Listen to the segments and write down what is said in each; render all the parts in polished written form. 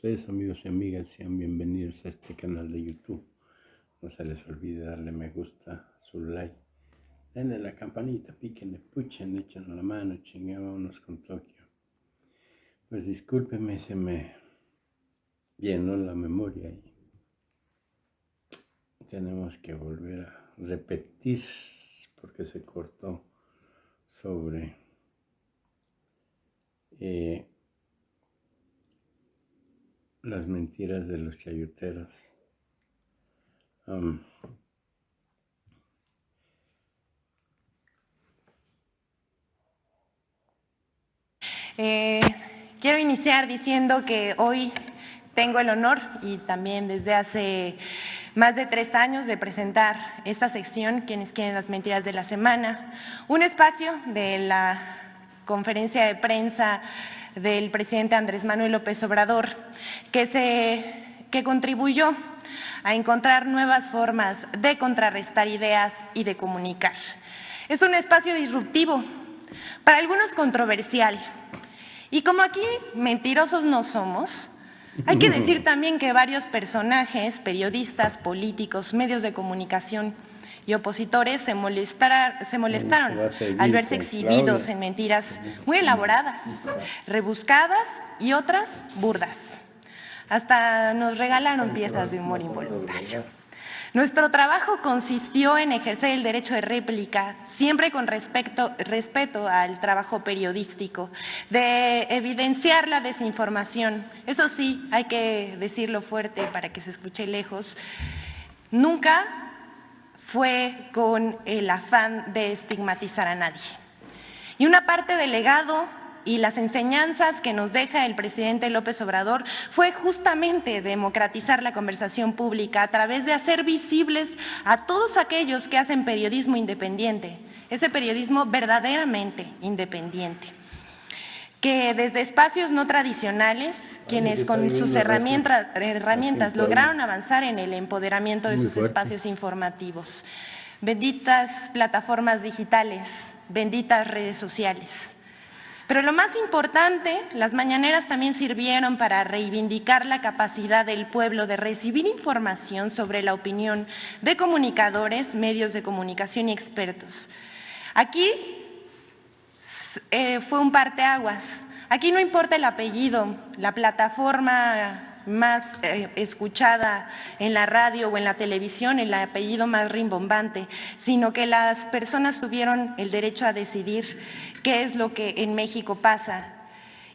ustedes, amigos y amigas, sean bienvenidos a este canal de YouTube. No se les olvide darle me gusta, su like, denle la campanita, píquenle, puchen, echen la mano, chingámonos con Tokio. Pues discúlpeme, se me llenó la memoria y tenemos que volver a repetir porque se cortó sobre las mentiras de los chayoteros. Quiero iniciar diciendo que hoy tengo el honor y también desde hace más de 3 años de presentar esta sección, Quienes quieren las mentiras de la semana, un espacio de la conferencia de prensa del presidente Andrés Manuel López Obrador que contribuyó a encontrar nuevas formas de contrarrestar ideas y de comunicar. Es un espacio disruptivo, para algunos controversial. Y como aquí mentirosos no somos, hay que decir también que varios personajes, periodistas, políticos, medios de comunicación y opositores se molestaron al verse exhibidos en mentiras muy elaboradas, rebuscadas y otras burdas. Hasta nos regalaron piezas de humor involuntario. Nuestro trabajo consistió en ejercer el derecho de réplica, siempre con respeto al trabajo periodístico, de evidenciar la desinformación. Eso sí, hay que decirlo fuerte para que se escuche lejos. Nunca fue con el afán de estigmatizar a nadie. Y una parte del legado y las enseñanzas que nos deja el presidente López Obrador fue justamente democratizar la conversación pública a través de hacer visibles a todos aquellos que hacen periodismo independiente, ese periodismo verdaderamente independiente, que desde espacios no tradicionales, quienes con sus herramientas lograron avanzar en el empoderamiento de sus espacios informativos. Benditas plataformas digitales, benditas redes sociales. Pero lo más importante, las mañaneras también sirvieron para reivindicar la capacidad del pueblo de recibir información sobre la opinión de comunicadores, medios de comunicación y expertos. Aquí fue un parteaguas. Aquí no importa el apellido, la plataforma más escuchada en la radio o en la televisión, el apellido más rimbombante, sino que las personas tuvieron el derecho a decidir qué es lo que en México pasa.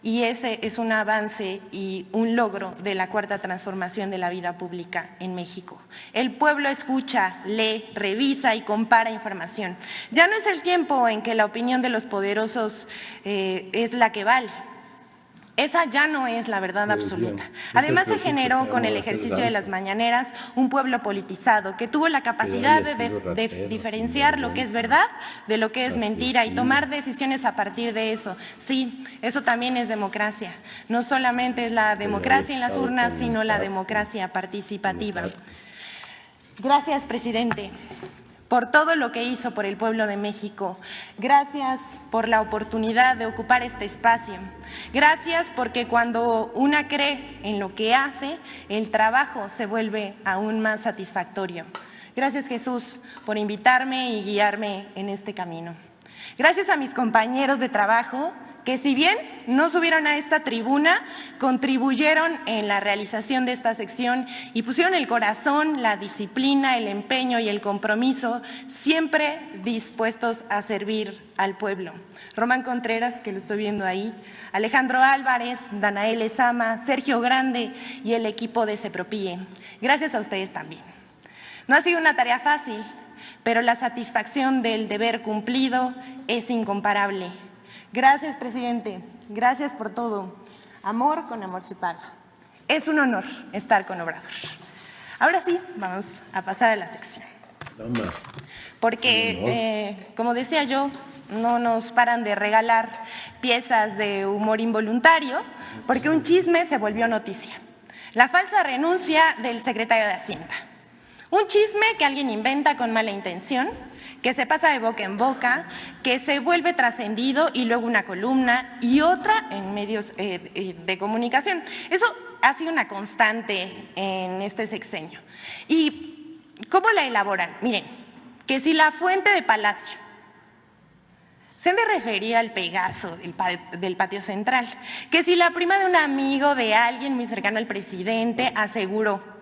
Y ese es un avance y un logro de la cuarta transformación de la vida pública en México. El pueblo escucha, lee, revisa y compara información. Ya no es el tiempo en que la opinión de los poderosos es la que vale. Esa ya no es la verdad absoluta. Además, se generó con el ejercicio de las mañaneras un pueblo politizado que tuvo la capacidad de diferenciar lo que es verdad de lo que es mentira y tomar decisiones a partir de eso. Sí, eso también es democracia. No solamente es la democracia en las urnas, sino la democracia participativa. Gracias, presidente, por todo lo que hizo por el pueblo de México. Gracias por la oportunidad de ocupar este espacio. Gracias porque cuando una cree en lo que hace, el trabajo se vuelve aún más satisfactorio. Gracias, Jesús, por invitarme y guiarme en este camino. Gracias a mis compañeros de trabajo, que si bien no subieron a esta tribuna, contribuyeron en la realización de esta sección y pusieron el corazón, la disciplina, el empeño y el compromiso, siempre dispuestos a servir al pueblo. Román Contreras, que lo estoy viendo ahí, Alejandro Álvarez, Danael Ezama, Sergio Grande y el equipo de CEPROPIE. Gracias a ustedes también. No ha sido una tarea fácil, pero la satisfacción del deber cumplido es incomparable. Gracias, presidente. Gracias por todo. Amor con amor se paga. Es un honor estar con Obrador. Ahora sí, vamos a pasar a la sección. Porque, como decía yo, no nos paran de regalar piezas de humor involuntario, porque un chisme se volvió noticia. La falsa renuncia del secretario de Hacienda. Un chisme que alguien inventa con mala intención, que se pasa de boca en boca, que se vuelve trascendido y luego una columna y otra en medios de comunicación. Eso ha sido una constante en este sexenio. ¿Y cómo la elaboran? Miren, que si la fuente de Palacio, se han de referir al Pegaso del patio central, que si la prima de un amigo de alguien muy cercano al presidente aseguró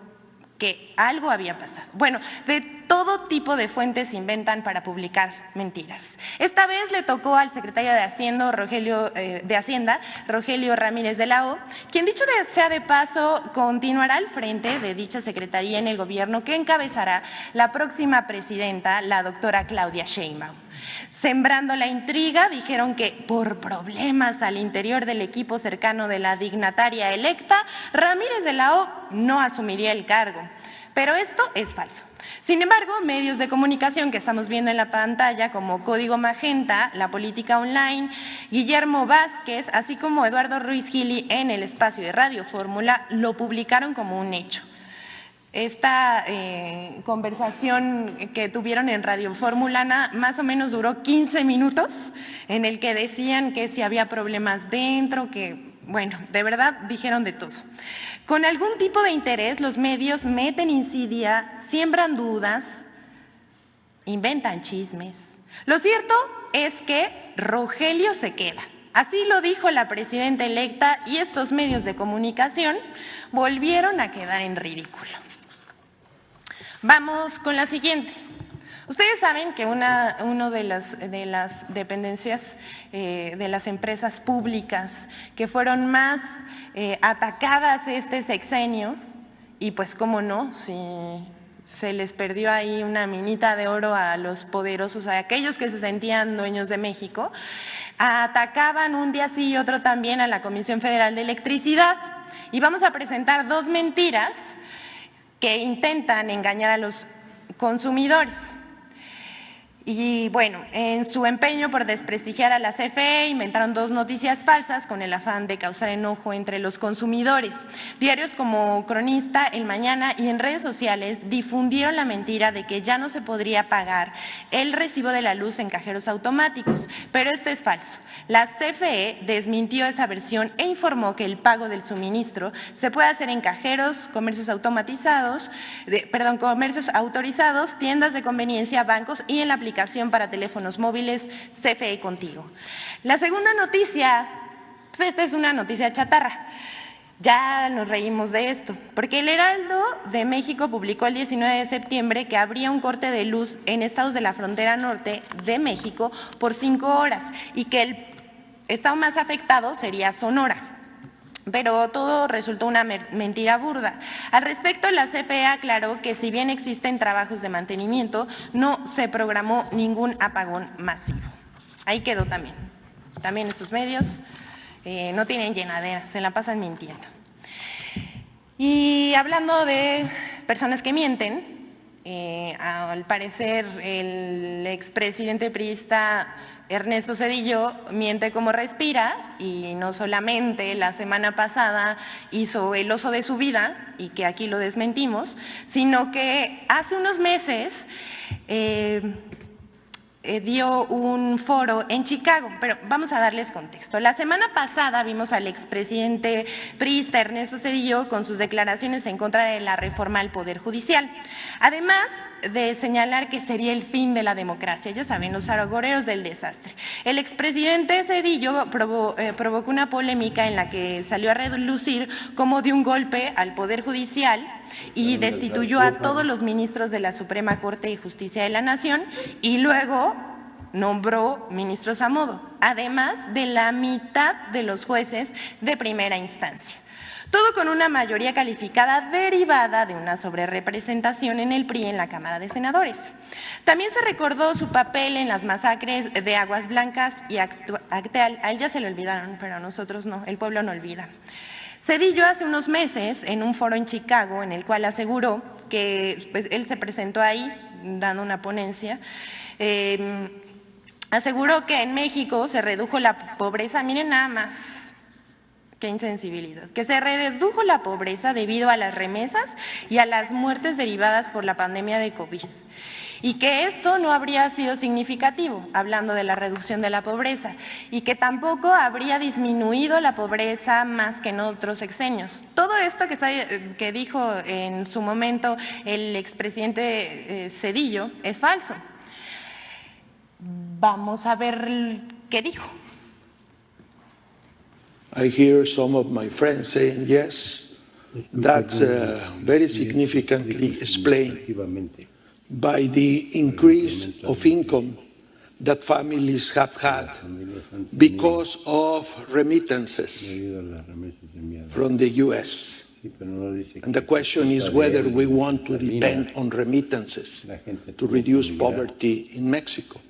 que algo había pasado. Bueno, de todo tipo de fuentes se inventan para publicar mentiras. Esta vez le tocó al secretario de Hacienda, Rogelio Ramírez de la O, quien, dicho sea de paso, continuará al frente de dicha secretaría en el gobierno que encabezará la próxima presidenta, la doctora Claudia Sheinbaum. Sembrando la intriga, dijeron que por problemas al interior del equipo cercano de la dignataria electa, Ramírez de la O no asumiría el cargo. Pero esto es falso. Sin embargo, medios de comunicación que estamos viendo en la pantalla, como Código Magenta, La Política Online, Guillermo Vázquez, así como Eduardo Ruiz Gili en el espacio de Radio Fórmula, lo publicaron como un hecho. Esta conversación que tuvieron en Radio Fórmula más o menos duró 15 minutos, en el que decían que si había problemas dentro, que, bueno, de verdad dijeron de todo. Con algún tipo de interés, los medios meten insidia, siembran dudas, inventan chismes. Lo cierto es que Rogelio se queda. Así lo dijo la presidenta electa y estos medios de comunicación volvieron a quedar en ridículo. Vamos con la siguiente. Ustedes saben que una de las dependencias de las empresas públicas que fueron más atacadas este sexenio, y pues cómo no, si se les perdió ahí una minita de oro a los poderosos, a aquellos que se sentían dueños de México, atacaban un día sí y otro también a la Comisión Federal de Electricidad. Y vamos a presentar dos mentiras que intentan engañar a los consumidores. Y bueno, en su empeño por desprestigiar a la CFE, inventaron dos noticias falsas con el afán de causar enojo entre los consumidores. Diarios como Cronista, El Mañana y en redes sociales difundieron la mentira de que ya no se podría pagar el recibo de la luz en cajeros automáticos, pero esto es falso. La CFE desmintió esa versión e informó que el pago del suministro se puede hacer en cajeros, comercios autorizados, tiendas de conveniencia, bancos y en la aplicación para teléfonos móviles CFE Contigo. La segunda noticia, pues esta es una noticia chatarra. Ya nos reímos de esto, porque el Heraldo de México publicó el 19 de septiembre que habría un corte de luz en estados de la frontera norte de México por 5 horas y que el estado más afectado sería Sonora. Pero todo resultó una mentira burda. Al respecto, la CFE aclaró que si bien existen trabajos de mantenimiento, no se programó ningún apagón masivo. Ahí quedó también. También estos medios no tienen llenadera, se la pasan mintiendo. Y hablando de personas que mienten, al parecer el expresidente priista Ernesto Zedillo miente como respira y no solamente la semana pasada hizo el oso de su vida y que aquí lo desmentimos, sino que hace unos meses dio un foro en Chicago, pero vamos a darles contexto. La semana pasada vimos al expresidente priista Ernesto Zedillo con sus declaraciones en contra de la reforma al Poder Judicial. Además de señalar que sería el fin de la democracia, ya saben, los agoreros del desastre. El expresidente Zedillo provocó una polémica en la que salió a relucir cómo dio un golpe al Poder Judicial y destituyó a todos los ministros de la Suprema Corte de Justicia de la Nación y luego nombró ministros a modo, además de la mitad de los jueces de primera instancia. Todo con una mayoría calificada derivada de una sobrerepresentación en el PRI en la Cámara de Senadores. También se recordó su papel en las masacres de Aguas Blancas y Acteal. A él ya se le olvidaron, pero a nosotros no, el pueblo no olvida. Zedillo hace unos meses en un foro en Chicago en el cual aseguró que pues, él se presentó ahí dando una ponencia, aseguró que en México se redujo la pobreza, miren nada más, qué insensibilidad, que se redujo la pobreza debido a las remesas y a las muertes derivadas por la pandemia de COVID. y que esto no habría sido significativo, hablando de la reducción de la pobreza, y que tampoco habría disminuido la pobreza más que en otros sexenios. Todo esto que dijo en su momento el expresidente Zedillo es falso. Vamos a ver qué dijo. I hear some of my friends saying, yes, that's very significantly explained by the increase of income that families have had because of remittances from the U.S. And the question is whether we want to depend on remittances to reduce poverty in Mexico.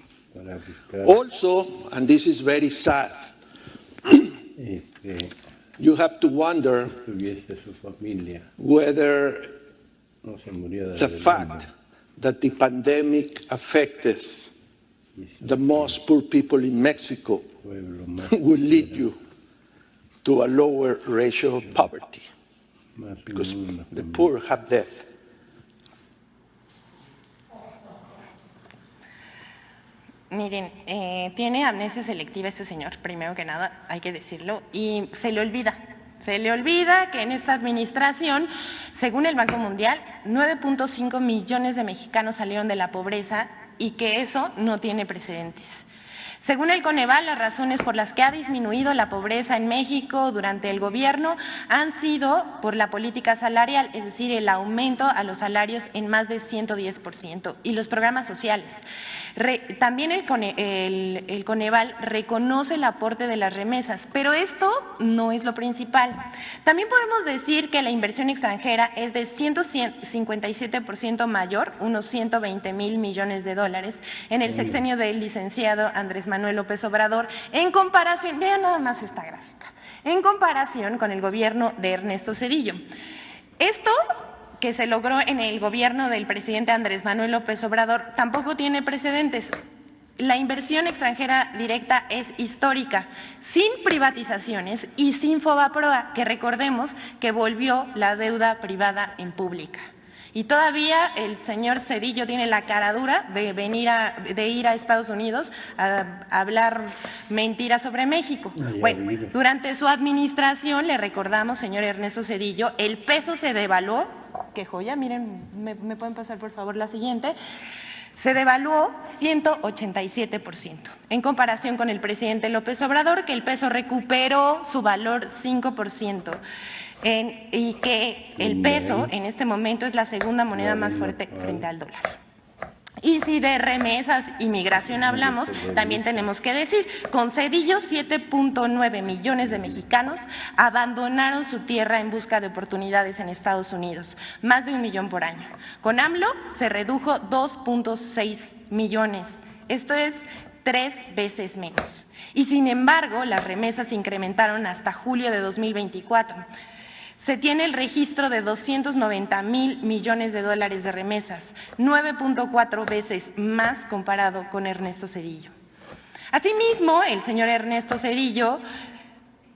Also, and this is very sad, you have to wonder whether the fact that the pandemic affected the most poor people in Mexico will lead you to a lower ratio of poverty, because the poor have death. Miren, tiene amnesia selectiva este señor, primero que nada, hay que decirlo, y se le olvida que en esta administración, según el Banco Mundial, 9.5 millones de mexicanos salieron de la pobreza y que eso no tiene precedentes. Según el Coneval, las razones por las que ha disminuido la pobreza en México durante el gobierno han sido por la política salarial, es decir, el aumento a los salarios en más de 110%, y los programas sociales. También el Coneval reconoce el aporte de las remesas, pero esto no es lo principal. También podemos decir que la inversión extranjera es de 157% mayor, unos 120,000 millones de dólares, en el sexenio del licenciado Andrés Manuel López Obrador, en comparación, vean nada más esta gráfica, en comparación con el gobierno de Ernesto Zedillo. Esto que se logró en el gobierno del presidente Andrés Manuel López Obrador tampoco tiene precedentes. La inversión extranjera directa es histórica, sin privatizaciones y sin Fobaproa, que recordemos que volvió la deuda privada en pública. Y todavía el señor Zedillo tiene la caradura de ir a Estados Unidos a hablar mentiras sobre México. Bueno, durante su administración, le recordamos, señor Ernesto Zedillo, el peso se devaluó. ¡Qué joya! Miren, ¿me pueden pasar por favor la siguiente? Se devaluó 187%, en comparación con el presidente López Obrador, que el peso recuperó su valor 5%. Y que el peso en este momento es la segunda moneda más fuerte frente al dólar. Y si de remesas y migración hablamos, también tenemos que decir, con Zedillo 7.9 millones de mexicanos abandonaron su tierra en busca de oportunidades en Estados Unidos, más de 1 millón por año. Con AMLO se redujo 2.6 millones, esto es 3 veces menos. Y sin embargo, las remesas se incrementaron hasta julio de 2024. Se tiene el registro de 290,000 millones de dólares de remesas, 9.4 veces más comparado con Ernesto Zedillo. Asimismo, el señor Ernesto Zedillo,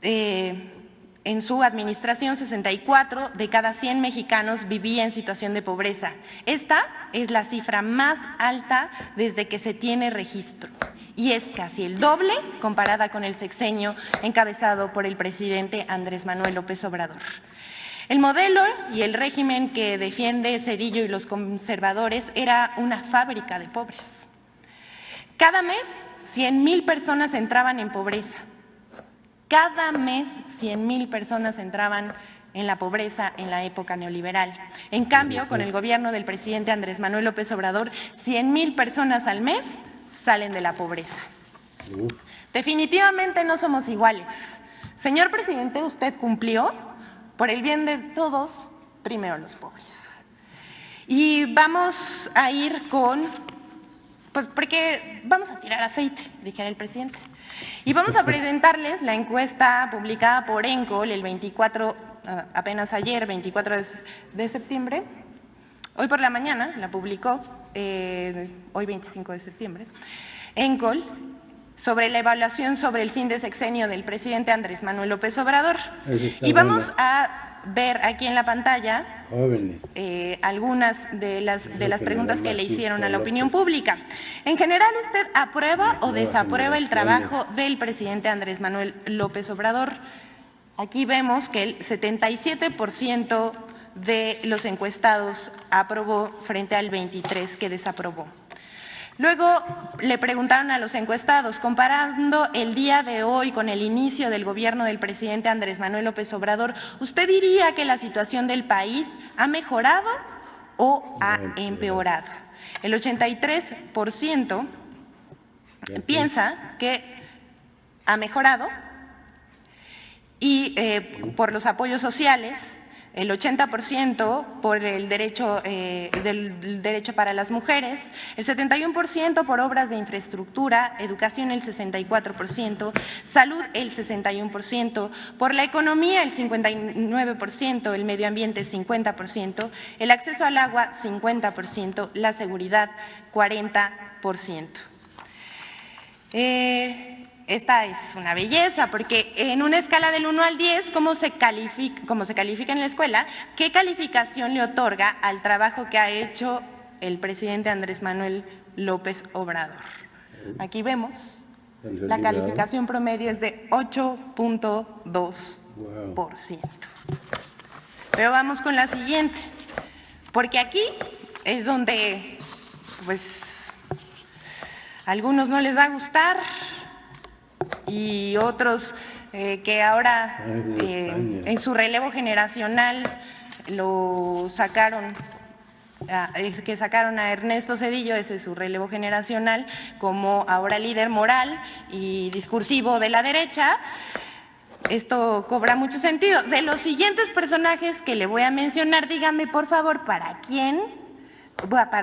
en su administración, 64 de cada 100 mexicanos vivía en situación de pobreza. Esta es la cifra más alta desde que se tiene registro, y es casi el doble comparada con el sexenio encabezado por el presidente Andrés Manuel López Obrador. El modelo y el régimen que defiende Zedillo y los conservadores era una fábrica de pobres. Cada mes, 100,000 personas entraban en pobreza. Cada mes, 100,000 personas entraban en la pobreza en la época neoliberal. En cambio, con el gobierno del presidente Andrés Manuel López Obrador, 100,000 personas al mes salen de la pobreza. Definitivamente no somos iguales. Señor presidente, usted cumplió. Por el bien de todos, primero los pobres. Y vamos a ir con, pues porque vamos a tirar aceite, dijera el presidente. Y vamos a presentarles la encuesta publicada por ENCOL el 24, apenas ayer, 24 de septiembre. Hoy por la mañana la publicó, hoy 25 de septiembre, ENCOL, sobre la evaluación sobre el fin de sexenio del presidente Andrés Manuel López Obrador. Y vamos a ver aquí en la pantalla jóvenes. Algunas de las preguntas que le hicieron a la opinión pública. En general, ¿usted aprueba o desaprueba el trabajo del presidente Andrés Manuel López Obrador? Aquí vemos que el 77% de los encuestados aprobó frente al 23% que desaprobó. Luego le preguntaron a los encuestados, comparando el día de hoy con el inicio del gobierno del presidente Andrés Manuel López Obrador, ¿usted diría que la situación del país ha mejorado o ha empeorado? El 83% piensa que ha mejorado y por los apoyos sociales, el 80% por el derecho, del derecho para las mujeres, el 71% por obras de infraestructura, educación el 64%, salud el 61%, por la economía el 59%, el medio ambiente 50%, el acceso al agua 50%, la seguridad 40%. Esta es una belleza, porque en una escala del 1 al 10, ¿cómo se califica en la escuela? ¿Qué calificación le otorga al trabajo que ha hecho el presidente Andrés Manuel López Obrador? Aquí vemos, la calificación promedio es de 8.2%. Pero vamos con la siguiente, porque aquí es donde, pues, a algunos no les va a gustar, y otros que ahora en su relevo generacional lo sacaron, que sacaron a Ernesto Zedillo, ese es su relevo generacional, como ahora líder moral y discursivo de la derecha. Esto cobra mucho sentido. De los siguientes personajes que le voy a mencionar, dígame por favor, para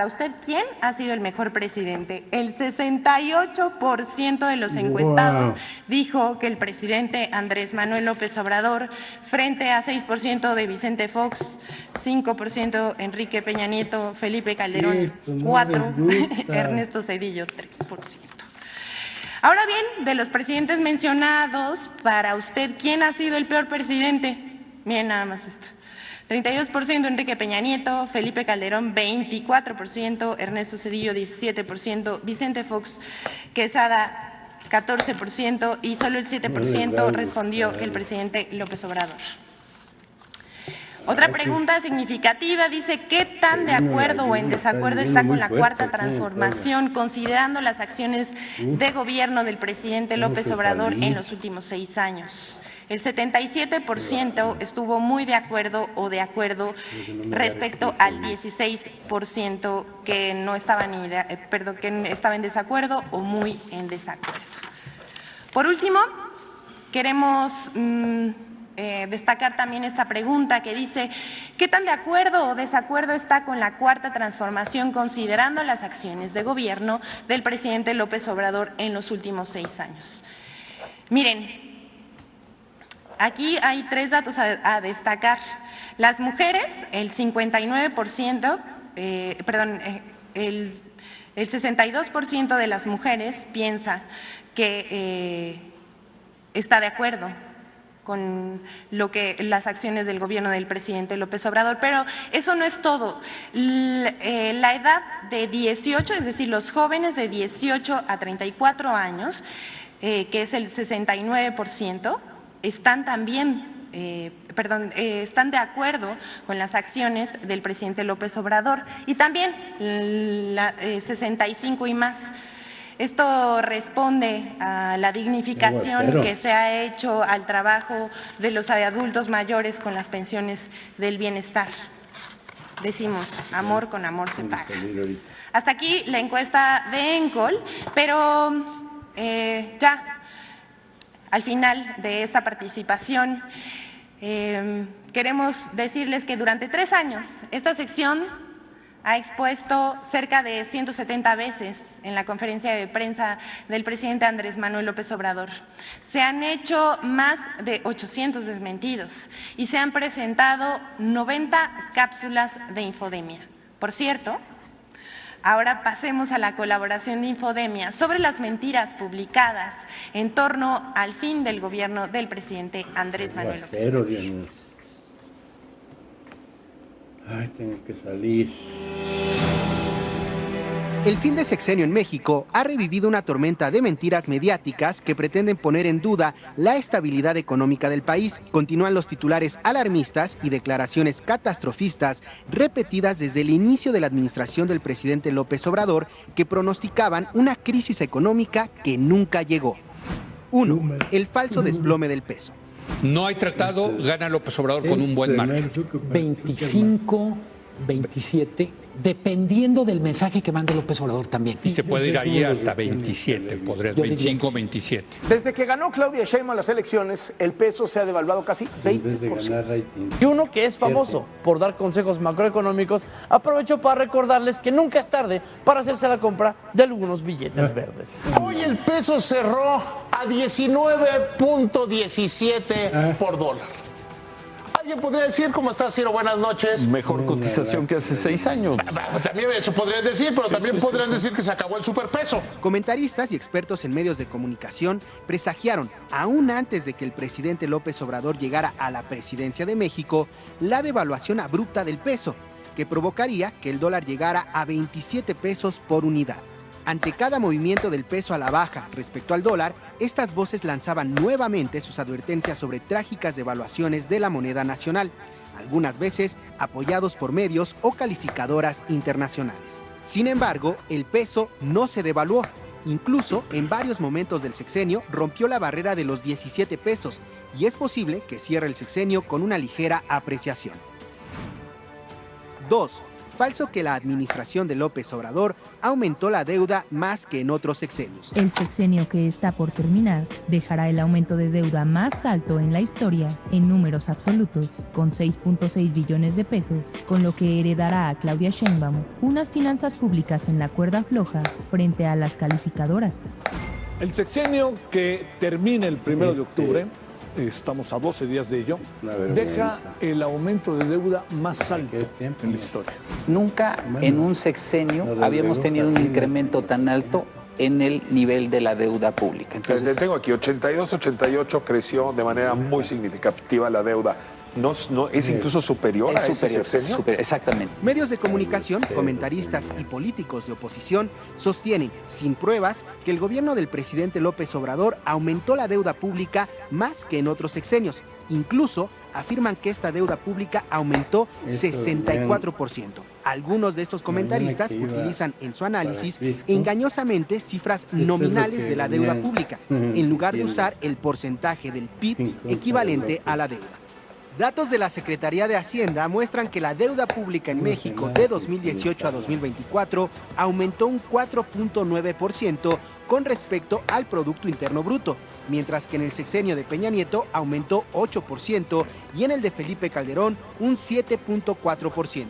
usted, ¿quién ha sido el mejor presidente? El 68% de los encuestados dijo que el presidente Andrés Manuel López Obrador, frente a 6% de Vicente Fox, 5% Enrique Peña Nieto, Felipe Calderón, 4%, Ernesto Zedillo, 3%. Ahora bien, de los presidentes mencionados, para usted, ¿quién ha sido el peor presidente? Miren nada más esto. 32% Enrique Peña Nieto, Felipe Calderón 24%, Ernesto Zedillo 17%, Vicente Fox Quesada 14% y solo el 7% respondió que el presidente López Obrador. Otra pregunta significativa dice, ¿qué tan de acuerdo o en desacuerdo está con la Cuarta Transformación, considerando las acciones de gobierno del presidente López Obrador en los últimos 6 años? El 77% estuvo muy de acuerdo o de acuerdo respecto al 16% que no estaba que estaba en desacuerdo o muy en desacuerdo. Por último, queremos destacar también esta pregunta que dice, ¿qué tan de acuerdo o desacuerdo está con la Cuarta Transformación considerando las acciones de gobierno del presidente López Obrador en los últimos 6 años? Miren, aquí hay 3 datos a destacar. Las mujeres, el 59%, el 62% de las mujeres piensa que está de acuerdo con las acciones del gobierno del presidente López Obrador, pero eso no es todo. La edad de 18, es decir, los jóvenes de 18 a 34 años, que es el 69%, están también, están de acuerdo con las acciones del presidente López Obrador y también 65 y más. Esto responde a la dignificación que se ha hecho al trabajo de los adultos mayores con las pensiones del bienestar. Decimos, amor con amor se paga. Hasta aquí la encuesta de ENCOL, pero ya al final de esta participación queremos decirles que durante 3 años esta sección ha expuesto cerca de 170 veces en la conferencia de prensa del presidente Andrés Manuel López Obrador. Se han hecho más de 800 desmentidos y se han presentado 90 cápsulas de infodemia. Por cierto, ahora pasemos a la colaboración de Infodemia sobre las mentiras publicadas en torno al fin del gobierno del presidente Andrés Manuel López Obrador. Ay, tengo que salir. El fin de sexenio en México ha revivido una tormenta de mentiras mediáticas que pretenden poner en duda la estabilidad económica del país. Continúan los titulares alarmistas y declaraciones catastrofistas repetidas desde el inicio de la administración del presidente López Obrador que pronosticaban una crisis económica que nunca llegó. 1. El falso desplome del peso. No hay tratado, gana López Obrador con un buen margen. 25, 27, dependiendo del mensaje que mande López Obrador también. Y se puede ir ahí hasta 27, podrías, 25, 27. Desde que ganó Claudia Sheinbaum las elecciones, el peso se ha devaluado casi 20%. Y uno que es famoso por dar consejos macroeconómicos, aprovechó para recordarles que nunca es tarde para hacerse la compra de algunos billetes verdes. Hoy el peso cerró a 19.17 por dólar. Alguien podría decir, ¿cómo estás, Ciro? Buenas noches. Mejor cotización que hace 6 años. También eso podrían decir, pero también podrían decir que se acabó el superpeso. Comentaristas y expertos en medios de comunicación presagiaron, aún antes de que el presidente López Obrador llegara a la presidencia de México, la devaluación abrupta del peso, que provocaría que el dólar llegara a 27 pesos por unidad. Ante cada movimiento del peso a la baja respecto al dólar, estas voces lanzaban nuevamente sus advertencias sobre trágicas devaluaciones de la moneda nacional, algunas veces apoyados por medios o calificadoras internacionales. Sin embargo, el peso no se devaluó. Incluso, en varios momentos del sexenio, rompió la barrera de los 17 pesos y es posible que cierre el sexenio con una ligera apreciación. 2. Falso que la administración de López Obrador aumentó la deuda más que en otros sexenios. El sexenio que está por terminar dejará el aumento de deuda más alto en la historia en números absolutos, con 6.6 billones de pesos, con lo que heredará a Claudia Sheinbaum unas finanzas públicas en la cuerda floja frente a las calificadoras. El sexenio que termina el 1 de octubre, estamos a 12 días de ello, deja el aumento de deuda más alto en la historia. Nunca en un sexenio habíamos tenido un incremento tan alto en el nivel de la deuda pública. Entonces, tengo aquí 82-88 creció de manera muy significativa la deuda. No, es incluso superior a ese sexenio. Exactamente. Medios de comunicación, comentaristas y políticos de oposición sostienen, sin pruebas, que el gobierno del presidente López Obrador aumentó la deuda pública más que en otros sexenios. Incluso afirman que esta deuda pública aumentó 64%. Algunos de estos comentaristas utilizan en su análisis engañosamente cifras nominales de la deuda pública, en lugar de usar el porcentaje del PIB equivalente a la deuda. Datos de la Secretaría de Hacienda muestran que la deuda pública en México de 2018 a 2024 aumentó un 4.9% con respecto al Producto Interno Bruto, mientras que en el sexenio de Peña Nieto aumentó 8% y en el de Felipe Calderón un 7.4%.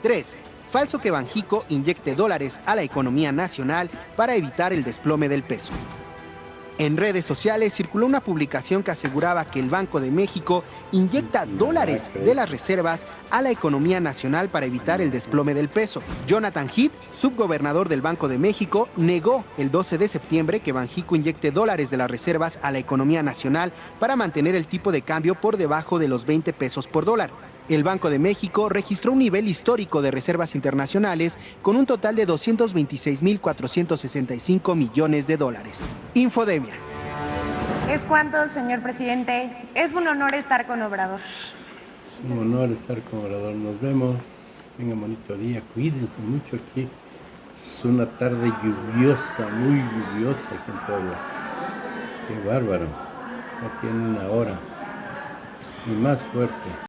3. Falso que Banjico inyecte dólares a la economía nacional para evitar el desplome del peso. En redes sociales circuló una publicación que aseguraba que el Banco de México inyecta dólares de las reservas a la economía nacional para evitar el desplome del peso. Jonathan Heath, subgobernador del Banco de México, negó el 12 de septiembre que Banjico inyecte dólares de las reservas a la economía nacional para mantener el tipo de cambio por debajo de los 20 pesos por dólar. El Banco de México registró un nivel histórico de reservas internacionales con un total de 226.465 millones de dólares. Infodemia. Es cuanto, señor presidente. Es un honor estar con Obrador. Es un honor estar con Obrador. Nos vemos. Tengan bonito día. Cuídense mucho aquí. Es una tarde lluviosa, muy lluviosa aquí en Puebla. Qué bárbaro. Ya tiene una hora. Y más fuerte.